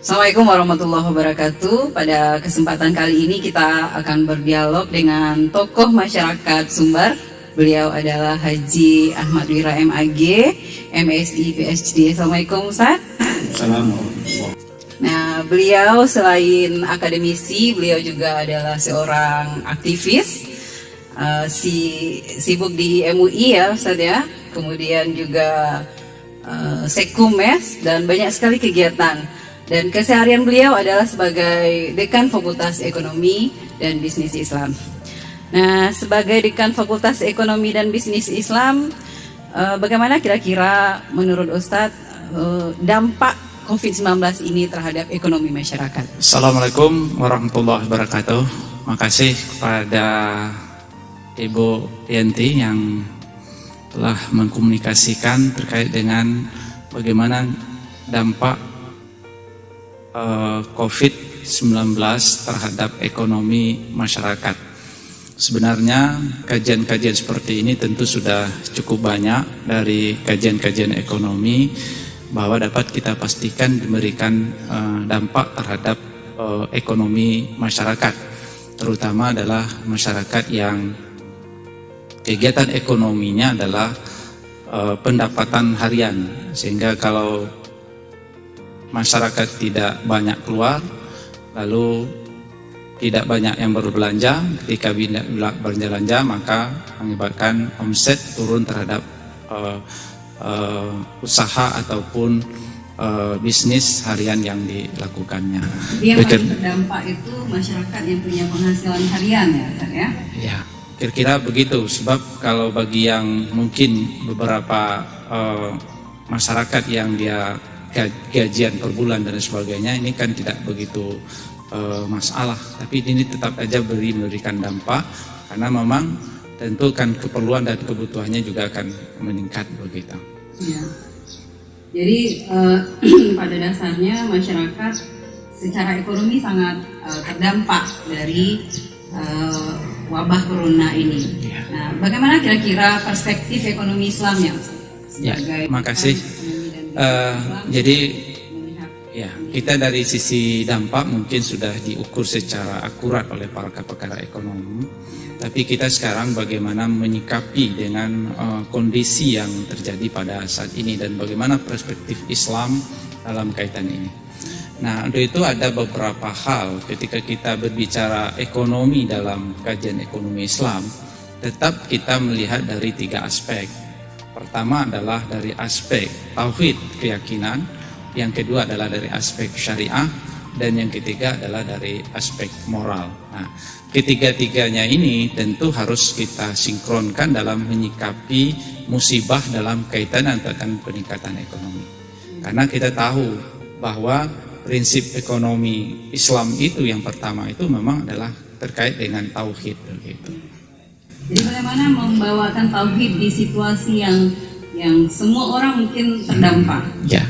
Assalamualaikum warahmatullahi wabarakatuh. Pada kesempatan kali ini kita akan berdialog dengan tokoh masyarakat Sumbar. Beliau adalah Haji Ahmad Wira MAG, MSI PhD. Assalamualaikum Ustaz. Assalamualaikum. Nah, beliau selain akademisi, beliau juga adalah seorang aktivis, sibuk di MUI ya Ustaz ya. Kemudian juga Sekumes dan banyak sekali kegiatan. Dan keseharian beliau adalah sebagai Dekan Fakultas Ekonomi dan Bisnis Islam. Nah, sebagai Dekan Fakultas Ekonomi dan Bisnis Islam, bagaimana kira-kira menurut Ustadz dampak COVID-19 ini terhadap ekonomi masyarakat? Assalamualaikum warahmatullahi wabarakatuh. Makasih kepada Ibu Yanti yang telah mengkomunikasikan terkait dengan bagaimana dampak COVID-19 terhadap ekonomi masyarakat. Sebenarnya kajian-kajian seperti ini tentu sudah cukup banyak dari kajian-kajian ekonomi bahwa dapat kita pastikan memberikan dampak terhadap ekonomi masyarakat, terutama adalah masyarakat yang kegiatan ekonominya adalah pendapatan harian, sehingga kalau masyarakat tidak banyak keluar, lalu tidak banyak yang berbelanja, ketika tidak berbelanja maka mengakibatkan omset turun terhadap usaha ataupun bisnis harian yang dilakukannya. Yang paling terdampak itu masyarakat yang punya penghasilan harian ya, ya? Ya. Kira-kira begitu, sebab kalau bagi yang mungkin beberapa masyarakat yang dia gajian per bulan dan sebagainya, ini kan tidak begitu masalah, tapi ini tetap aja memberikan dampak karena memang tentu kan keperluan dan kebutuhannya juga akan meningkat begitu. Ya. Jadi pada dasarnya masyarakat secara ekonomi sangat terdampak dari wabah corona ini. Nah, bagaimana kira-kira perspektif ekonomi Islamnya? Ya, makasih. Jadi ya, kita dari sisi dampak mungkin sudah diukur secara akurat oleh para pakar ekonomi. Tapi kita sekarang bagaimana menyikapi dengan kondisi yang terjadi pada saat ini dan bagaimana perspektif Islam dalam kaitan ini. Nah, untuk itu ada beberapa hal ketika kita berbicara ekonomi dalam kajian ekonomi Islam, tetap kita melihat dari 3 aspek. Pertama adalah dari aspek tauhid keyakinan, yang kedua adalah dari aspek syariah, dan yang ketiga adalah dari aspek moral. Nah, ketiga-tiganya ini tentu harus kita sinkronkan dalam menyikapi musibah dalam kaitan antara peningkatan ekonomi. Karena kita tahu bahwa prinsip ekonomi Islam itu yang pertama itu memang adalah terkait dengan tauhid begitu. Jadi bagaimana membawakan tauhid di situasi yang semua orang mungkin terdampak? Ya.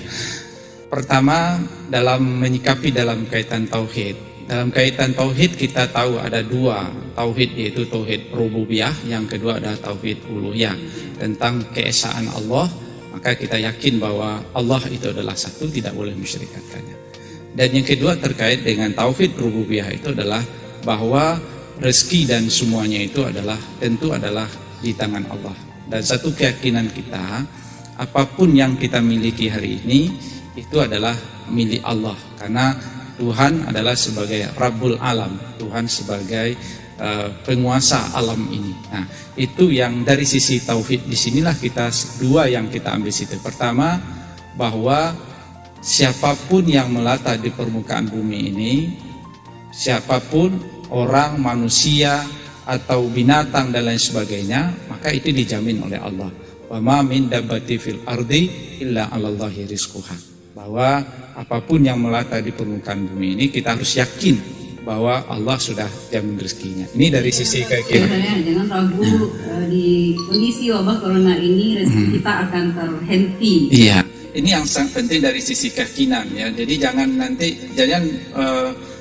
Pertama, dalam menyikapi dalam kaitan tauhid. Dalam kaitan tauhid kita tahu ada 2 tauhid, yaitu tauhid rububiyah, yang kedua adalah tauhid uluhiyah. Tentang keesaan Allah, maka kita yakin bahwa Allah itu adalah satu, tidak boleh mensyirikatkannya. Dan yang kedua terkait dengan tauhid rububiyah itu adalah bahwa rezeki dan semuanya itu adalah tentu adalah di tangan Allah. Dan satu keyakinan kita, apapun yang kita miliki hari ini itu adalah milik Allah, karena Tuhan adalah sebagai Rabbul Alam, Tuhan sebagai penguasa alam ini. Nah, itu yang dari sisi tauhid. Disinilah kita 2 yang kita ambil situ. Pertama, bahwa siapapun yang melata di permukaan bumi ini, siapapun orang, manusia atau binatang dan lain sebagainya, maka itu dijamin oleh Allah. Wa ma min dabbati fil ardi illa 'alallahi rizquha. Bahwa apapun yang melata di permukaan bumi ini kita harus yakin bahwa Allah sudah jamin rezekinya. Ini dari sisi keyakinan. Jangan ragu di kondisi wabah corona ini rezeki kita akan terhenti. Iya. Ini yang sangat penting dari sisi keyakinan ya. Jadi jangan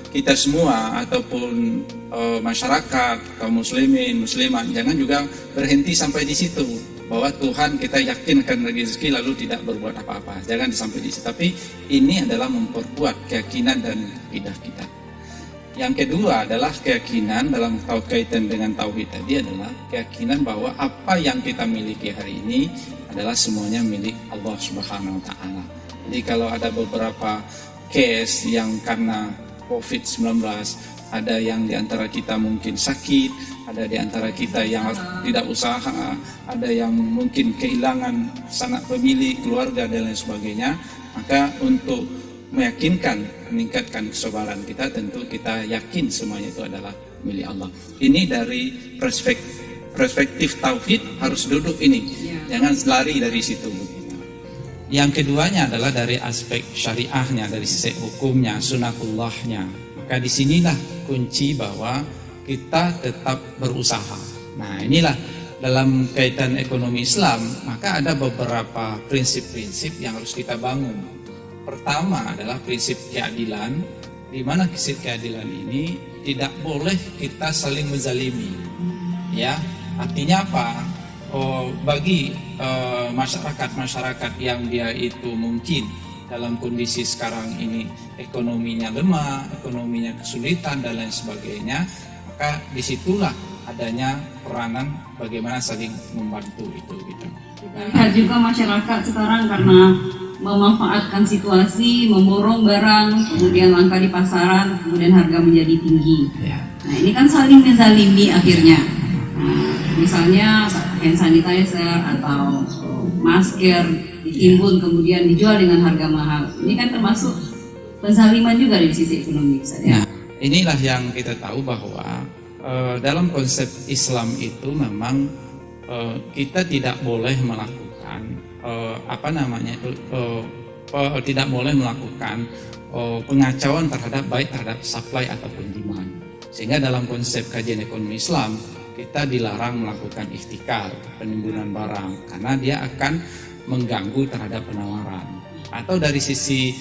kita semua ataupun masyarakat, kaum muslimin, muslimat, jangan juga berhenti sampai di situ. bahwa Tuhan kita yakin akan rezeki lalu tidak berbuat apa-apa. Jangan sampai di situ. Tapi ini adalah memperkuat keyakinan dan akidah kita. Yang kedua adalah keyakinan dalam kaitan dengan tauhid tadi adalah keyakinan bahwa apa yang kita miliki hari ini adalah semuanya milik Allah Subhanahu wa taala. Jadi kalau ada beberapa case yang karena COVID-19, ada yang di antara kita mungkin sakit, ada di antara kita yang tidak usaha, ada yang mungkin kehilangan sanak pemilik, keluarga dan lain sebagainya, maka untuk meyakinkan, meningkatkan kesabaran kita, tentu kita yakin semuanya itu adalah milik Allah. Ini dari perspektif tauhid harus duduk ini, jangan lari dari situ. Yang keduanya adalah dari aspek syariahnya, dari sisi hukumnya, sunnatullahnya. Maka disinilah kunci bahwa kita tetap berusaha. Nah inilah dalam kaitan ekonomi Islam, maka ada beberapa prinsip-prinsip yang harus kita bangun. Pertama adalah prinsip keadilan, di mana prinsip keadilan ini tidak boleh kita saling menzalimi. Ya, artinya apa? Bagi masyarakat yang dia itu mungkin dalam kondisi sekarang ini ekonominya lemah, ekonominya kesulitan dan lain sebagainya, maka disitulah adanya peranan bagaimana saling membantu itu gitu. Lihat juga masyarakat sekarang karena memanfaatkan situasi, memborong barang, kemudian langka di pasaran, kemudian harga menjadi tinggi. Nah ini kan saling menzalimi akhirnya. Nah, misalnya hand sanitizer atau masker ditimbun kemudian dijual dengan harga mahal. Ini kan termasuk penzaliman juga dari sisi ekonomi. Nah, inilah yang kita tahu bahwa dalam konsep Islam itu memang kita tidak boleh melakukan tidak boleh melakukan pengacauan terhadap supply ataupun demand. Sehingga dalam konsep kajian ekonomi Islam kita dilarang melakukan ihtikar, penimbunan barang, karena dia akan mengganggu terhadap penawaran. Atau dari sisi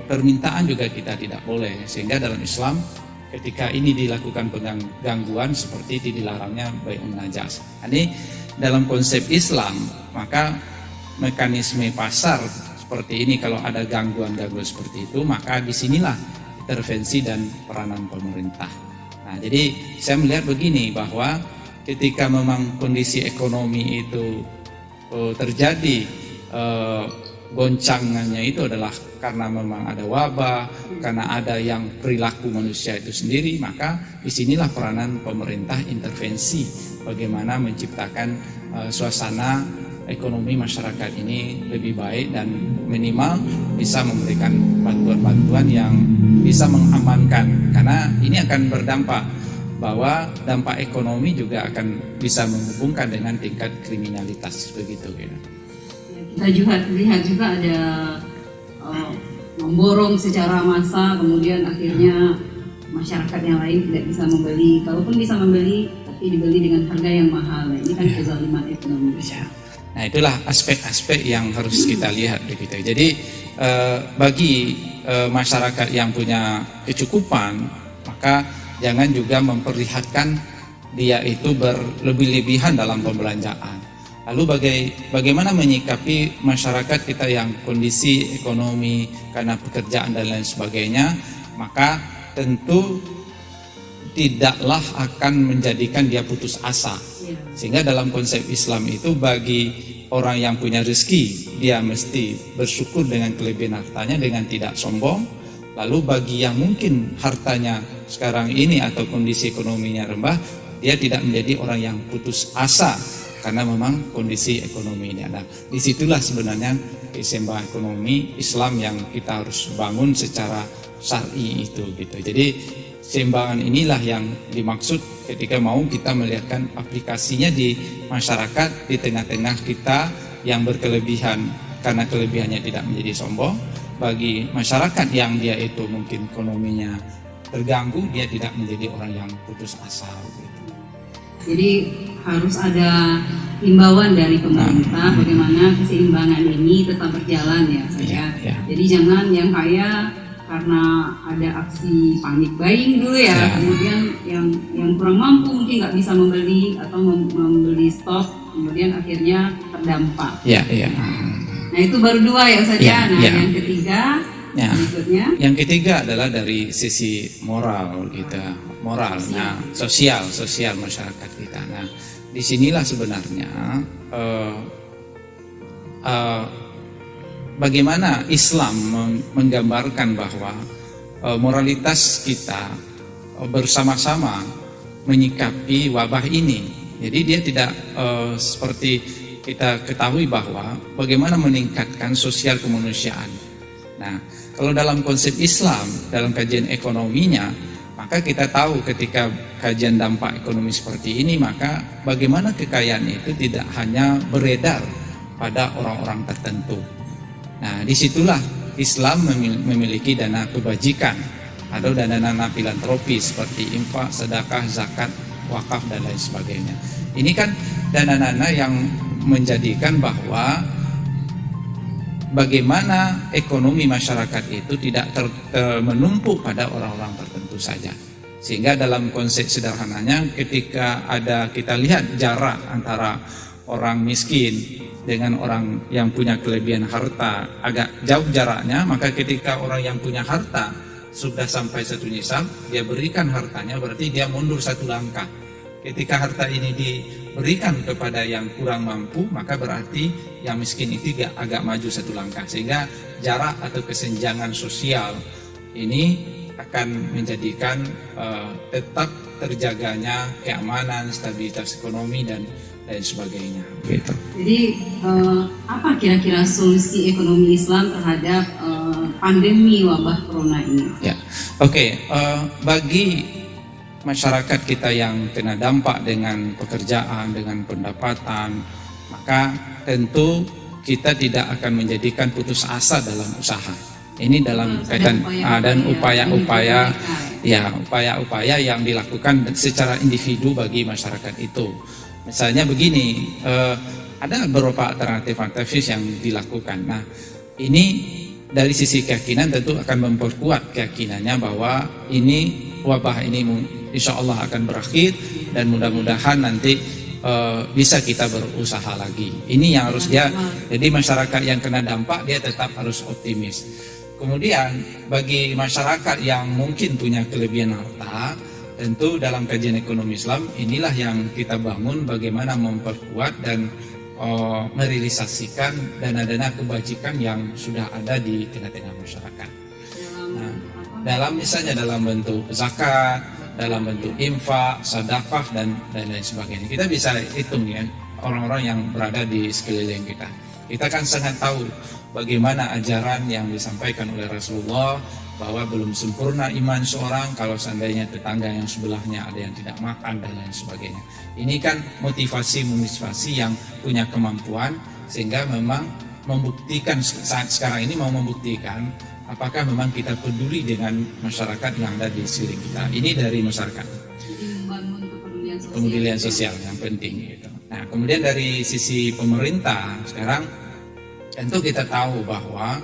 permintaan juga kita tidak boleh. Sehingga dalam Islam ketika ini dilakukan gangguan seperti itu dilarangnya bai'un najas. Ini dalam konsep Islam, maka mekanisme pasar seperti ini kalau ada gangguan-gangguan seperti itu, maka disinilah intervensi dan peranan pemerintah. Nah, jadi saya melihat begini bahwa ketika memang kondisi ekonomi itu terjadi goncangannya itu adalah karena memang ada wabah, karena ada yang perilaku manusia itu sendiri, maka disinilah peranan pemerintah intervensi bagaimana menciptakan suasana ekonomi masyarakat ini lebih baik dan minimal bisa memberikan bantuan-bantuan yang bisa mengamankan, karena ini akan berdampak bahwa dampak ekonomi juga akan bisa menghubungkan dengan tingkat kriminalitas begitu gitu. Kita juga lihat juga ada memborong secara massal, kemudian akhirnya masyarakat yang lain tidak bisa membeli, kalaupun bisa membeli tapi dibeli dengan harga yang mahal. Ini kan kezaliman ekonomi. Nah itulah aspek-aspek yang harus kita lihat begitu. Jadi bagi masyarakat yang punya kecukupan, maka jangan juga memperlihatkan dia itu berlebih-lebihan dalam pembelanjaan. Lalu bagaimana menyikapi masyarakat kita yang kondisi ekonomi karena pekerjaan dan lain sebagainya, maka tentu tidaklah akan menjadikan dia putus asa. Sehingga dalam konsep Islam itu bagi orang yang punya rezeki, dia mesti bersyukur dengan kelebihan hartanya dengan tidak sombong. Lalu bagi yang mungkin hartanya sekarang ini atau kondisi ekonominya rendah, dia tidak menjadi orang yang putus asa karena memang kondisi ekonomi ini ada. Disitulah sebenarnya keseimbangan ekonomi Islam yang kita harus bangun secara syar'i itu gitu. Jadi keseimbangan inilah yang dimaksud ketika mau kita melihatkan aplikasinya di masyarakat, di tengah-tengah kita yang berkelebihan karena kelebihannya tidak menjadi sombong. Bagi masyarakat yang dia itu mungkin ekonominya terganggu, dia tidak menjadi orang yang putus asa gitu. Jadi harus ada himbauan dari pemerintah bagaimana keseimbangan ini tetap berjalan ya. Jadi jangan yang kaya karena ada aksi panik buying dulu kemudian yang kurang mampu mungkin nggak bisa membeli atau membeli stok kemudian akhirnya terdampak. Ya, ya. Nah itu baru dua ya Ustaz ya. Nah yang ketiga berikutnya. Yang ketiga adalah dari sisi moral kita, moral. Nah sosial masyarakat kita. Nah disinilah sebenarnya bagaimana Islam menggambarkan bahwa moralitas kita bersama-sama menyikapi wabah ini. Jadi dia tidak seperti kita ketahui bahwa bagaimana meningkatkan sosial kemanusiaan. Nah, kalau dalam konsep Islam, dalam kajian ekonominya, maka kita tahu ketika kajian dampak ekonomi seperti ini, maka bagaimana kekayaan itu tidak hanya beredar pada orang-orang tertentu. Nah, disitulah Islam memiliki dana kebajikan atau dana-dana filantropi seperti infak, sedekah, zakat, wakaf dan lain sebagainya. Ini kan dana-dana yang menjadikan bahwa bagaimana ekonomi masyarakat itu tidak menumpuk pada orang-orang tertentu saja. Sehingga dalam konsep sederhananya ketika kita lihat jarak antara orang miskin dengan orang yang punya kelebihan harta agak jauh jaraknya, maka ketika orang yang punya harta sudah sampai satu nisab, dia berikan hartanya, berarti dia mundur satu langkah. Ketika harta ini diberikan kepada yang kurang mampu, maka berarti yang miskin itu agak maju satu langkah. Sehingga jarak atau kesenjangan sosial ini akan menjadikan tetap terjaganya keamanan, stabilitas ekonomi dan lain sebagainya. Gitu. Jadi apa kira-kira solusi ekonomi Islam terhadap pandemi wabah corona ini? Ya, oke. Bagi masyarakat kita yang kena dampak dengan pekerjaan, dengan pendapatan, maka tentu kita tidak akan menjadikan putus asa dalam usaha. Ini dalam kaitan dan upaya-upaya yang dilakukan secara individu bagi masyarakat itu. Misalnya begini, ada beberapa alternatif yang dilakukan. Nah, ini dari sisi keyakinan tentu akan memperkuat keyakinannya bahwa ini wabah ini insya Allah akan berakhir dan mudah-mudahan nanti bisa kita berusaha lagi. Ini yang harus jadi masyarakat yang kena dampak dia tetap harus optimis. Kemudian bagi masyarakat yang mungkin punya kelebihan harta, tentu dalam kajian ekonomi Islam inilah yang kita bangun bagaimana memperkuat dan merealisasikan dana-dana kebajikan yang sudah ada di tengah-tengah masyarakat. Nah, misalnya dalam bentuk zakat, dalam bentuk infak, sedekah dan lain sebagainya. Kita bisa hitung ya orang-orang yang berada di sekeliling kita. Kita kan sangat tahu bagaimana ajaran yang disampaikan oleh Rasulullah bahwa belum sempurna iman seorang kalau seandainya tetangga yang sebelahnya ada yang tidak makan dan lain sebagainya. Ini kan motivasi yang punya kemampuan sehingga memang membuktikan saat sekarang ini mau membuktikan apakah memang kita peduli dengan masyarakat yang ada di sekeliling kita. Ini dari masyarakat. Kepedulian sosial yang penting gitu. Nah, kemudian dari sisi pemerintah sekarang tentu kita tahu bahwa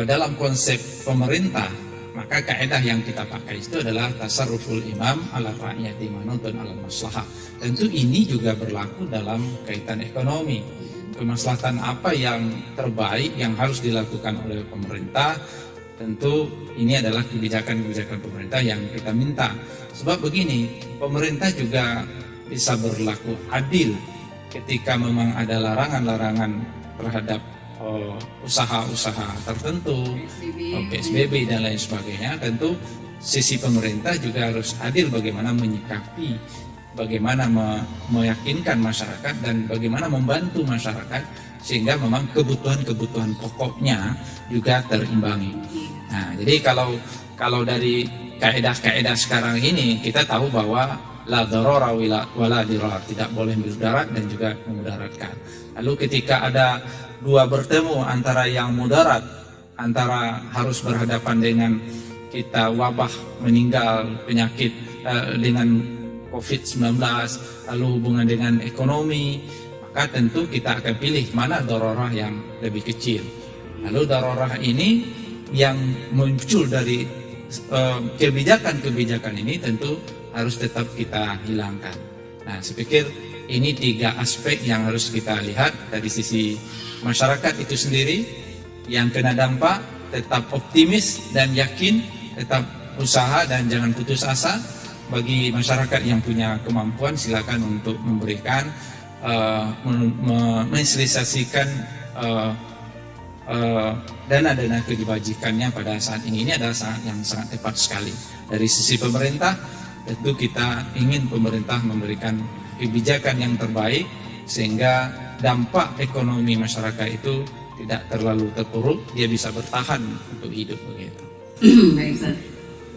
dalam konsep pemerintah maka kaidah yang kita pakai itu adalah tasarruful imam ala ra'iyati manutun ala maslahah. Tentu ini juga berlaku dalam kaitan ekonomi. Kemaslahatan apa yang terbaik yang harus dilakukan oleh pemerintah, tentu ini adalah kebijakan-kebijakan pemerintah yang kita minta. Sebab begini, pemerintah juga bisa berlaku adil ketika memang ada larangan-larangan terhadap usaha-usaha tertentu, PSBB dan lain sebagainya. Tentu sisi pemerintah juga harus adil bagaimana menyikapi, bagaimana meyakinkan masyarakat dan bagaimana membantu masyarakat sehingga memang kebutuhan-kebutuhan pokoknya juga terimbangi. Nah, jadi kalau dari kaidah-kaidah sekarang ini kita tahu bahwa la darara wala dirar, tidak boleh mudarat dan juga memudaratkan. Lalu ketika ada dua bertemu antara yang mudarat, antara harus berhadapan dengan kita wabah meninggal penyakit dengan COVID-19, lalu hubungan dengan ekonomi, maka tentu kita akan pilih mana dararah yang lebih kecil. Lalu dararah ini yang muncul dari kebijakan-kebijakan ini tentu harus tetap kita hilangkan. Nah, saya pikir ini 3 aspek yang harus kita lihat dari sisi masyarakat itu sendiri yang kena dampak, tetap optimis dan yakin, tetap usaha dan jangan putus asa. Bagi masyarakat yang punya kemampuan silakan untuk memberikan mensialisasikan dana-dana kebajikannya pada saat ini. Ini adalah saat yang sangat tepat sekali. Dari sisi pemerintah, tentu kita ingin pemerintah memberikan kebijakan yang terbaik sehingga dampak ekonomi masyarakat itu tidak terlalu terpuruk, dia bisa bertahan untuk hidup begitu. Baik, Ustaz.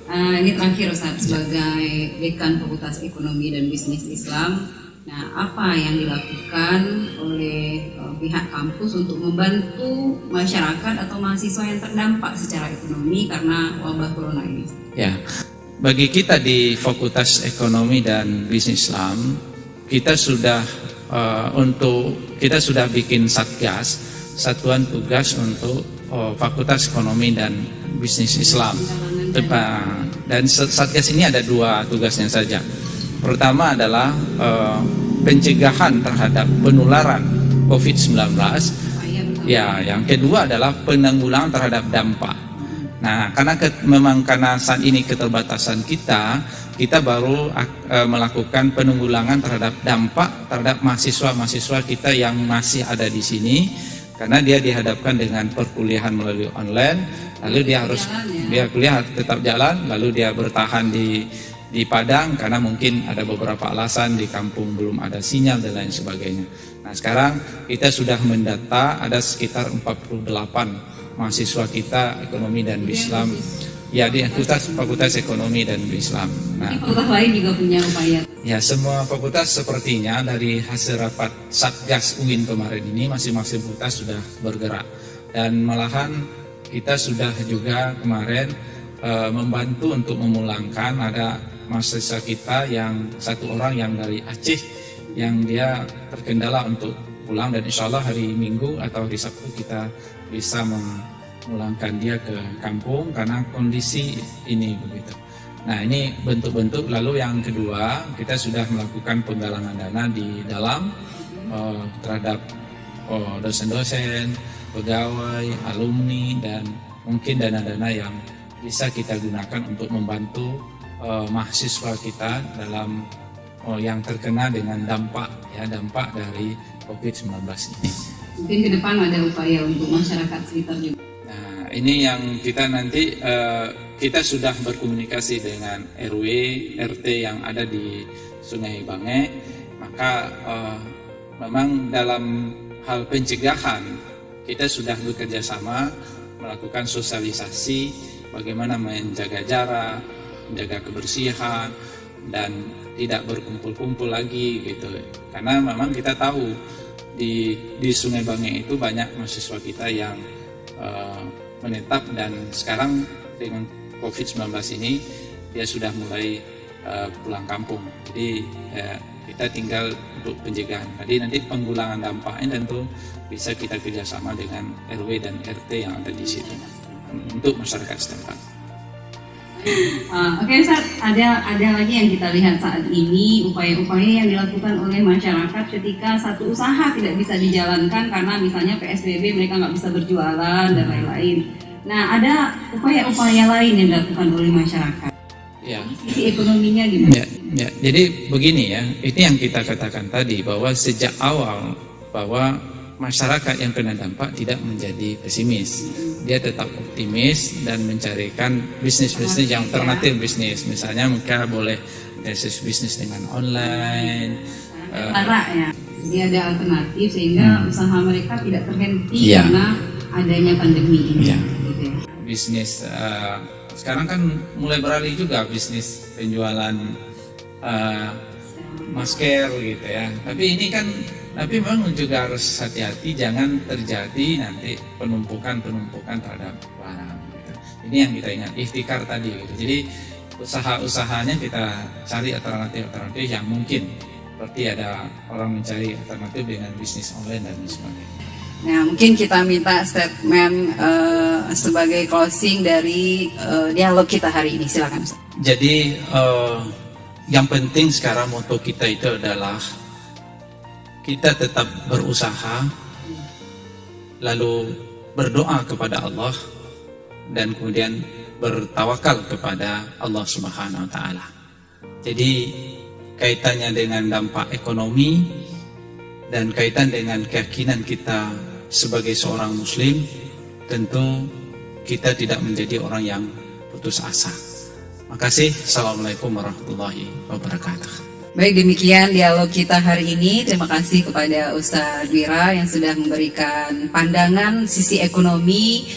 Ini terakhir Ustaz, sebagai Dekan Fakultas Ekonomi dan Bisnis Islam, nah apa yang dilakukan oleh pihak kampus untuk membantu masyarakat atau mahasiswa yang terdampak secara ekonomi karena wabah corona ini? Ya, bagi kita di Fakultas Ekonomi dan Bisnis Islam, kita sudah bikin satgas, satuan tugas untuk Fakultas Ekonomi dan Bisnis Islam. Dan satgas ini ada 2 tugasnya saja. Pertama adalah pencegahan terhadap penularan COVID-19. Ya, yang kedua adalah penanggulangan terhadap dampak. Nah, karena saat ini keterbatasan kita baru melakukan penanggulangan terhadap dampak terhadap mahasiswa-mahasiswa kita yang masih ada di sini, karena dia dihadapkan dengan perkuliahan melalui online, lalu dia harus dia kuliah tetap jalan, lalu dia bertahan di Padang karena mungkin ada beberapa alasan di kampung belum ada sinyal dan lain sebagainya. Nah, sekarang kita sudah mendata ada sekitar 48 mahasiswa kita ekonomi dan Islam ya di Fakultas Ekonomi dan Islam. Nah, fakultas lain juga punya upaya. Ya, semua fakultas sepertinya dari hasil rapat Satgas UIN kemarin ini masing-masing fakultas sudah bergerak, dan malahan kita sudah juga kemarin membantu untuk memulangkan ada mahasiswa kita yang 1 orang yang dari Aceh yang dia terkendala untuk pulang, dan insya Allah hari Minggu atau hari Sabtu kita bisa memulangkan dia ke kampung karena kondisi ini begitu. Nah, ini bentuk-bentuk. Lalu yang kedua, kita sudah melakukan penggalangan dana di dalam terhadap dosen-dosen, pegawai, alumni, dan mungkin dana-dana yang bisa kita gunakan untuk membantu mahasiswa kita dalam yang terkena dengan dampak dari COVID-19 ini. Mungkin ke depan ada upaya untuk masyarakat sekitar juga. Nah, ini yang kita nanti kita sudah berkomunikasi dengan RW, RT yang ada di Sungai Bange, maka memang dalam hal pencegahan kita sudah bekerja sama melakukan sosialisasi bagaimana menjaga jarak, menjaga kebersihan, dan tidak berkumpul-kumpul lagi gitu. Karena memang kita tahu di Sungai Bange itu banyak mahasiswa kita yang menetap, dan sekarang dengan COVID-19 ini dia sudah mulai pulang kampung. Jadi kita tinggal untuk pencegahan. Jadi nanti penggulangan dampaknya tentu bisa kita kerjasama dengan RW dan RT yang ada di situ untuk masyarakat setempat. Oke, Ustaz, ada lagi yang kita lihat saat ini, upaya-upaya yang dilakukan oleh masyarakat ketika satu usaha tidak bisa dijalankan karena misalnya PSBB, mereka nggak bisa berjualan dan lain-lain. Nah, ada upaya-upaya lain yang dilakukan oleh masyarakat. Ya. Sisi ekonominya gimana? Ya, jadi begini ya, ini yang kita katakan tadi bahwa sejak awal bahwa masyarakat yang kena dampak tidak menjadi pesimis. Dia tetap optimis dan mencarikan bisnis-bisnis yang alternatif bisnis. Misalnya mereka boleh bisnis dengan online. Ya. Jadi ada alternatif sehingga usaha mereka tidak terhenti karena adanya pandemi ini. Ya. Gitu ya. Bisnis sekarang kan mulai beralih juga bisnis penjualan masker gitu ya. Tapi memang juga harus hati-hati jangan terjadi nanti penumpukan terhadap barang gitu. Ini yang kita ingat, ikhtikar tadi gitu. Jadi usaha-usahanya kita cari alternatif yang mungkin, seperti ada orang mencari alternatif dengan bisnis online dan sebagainya. Nah, mungkin kita minta statement sebagai closing dari dialog kita hari ini. Silakan. Jadi yang penting sekarang moto kita itu adalah kita tetap berusaha, lalu berdoa kepada Allah, dan kemudian bertawakal kepada Allah Subhanahu wa Ta'ala. Jadi kaitannya dengan dampak ekonomi dan kaitan dengan keyakinan kita sebagai seorang Muslim, tentu kita tidak menjadi orang yang putus asa. Makasih. Assalamualaikum warahmatullahi wabarakatuh. Baik, demikian dialog kita hari ini. Terima kasih kepada Ustadz Wira yang sudah memberikan pandangan sisi ekonomi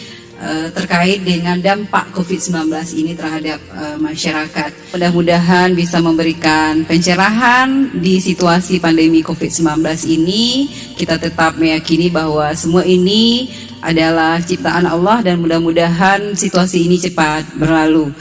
terkait dengan dampak COVID-19 ini terhadap masyarakat. Mudah-mudahan bisa memberikan pencerahan di situasi pandemi COVID-19 ini. Kita tetap meyakini bahwa semua ini adalah ciptaan Allah dan mudah-mudahan situasi ini cepat berlalu.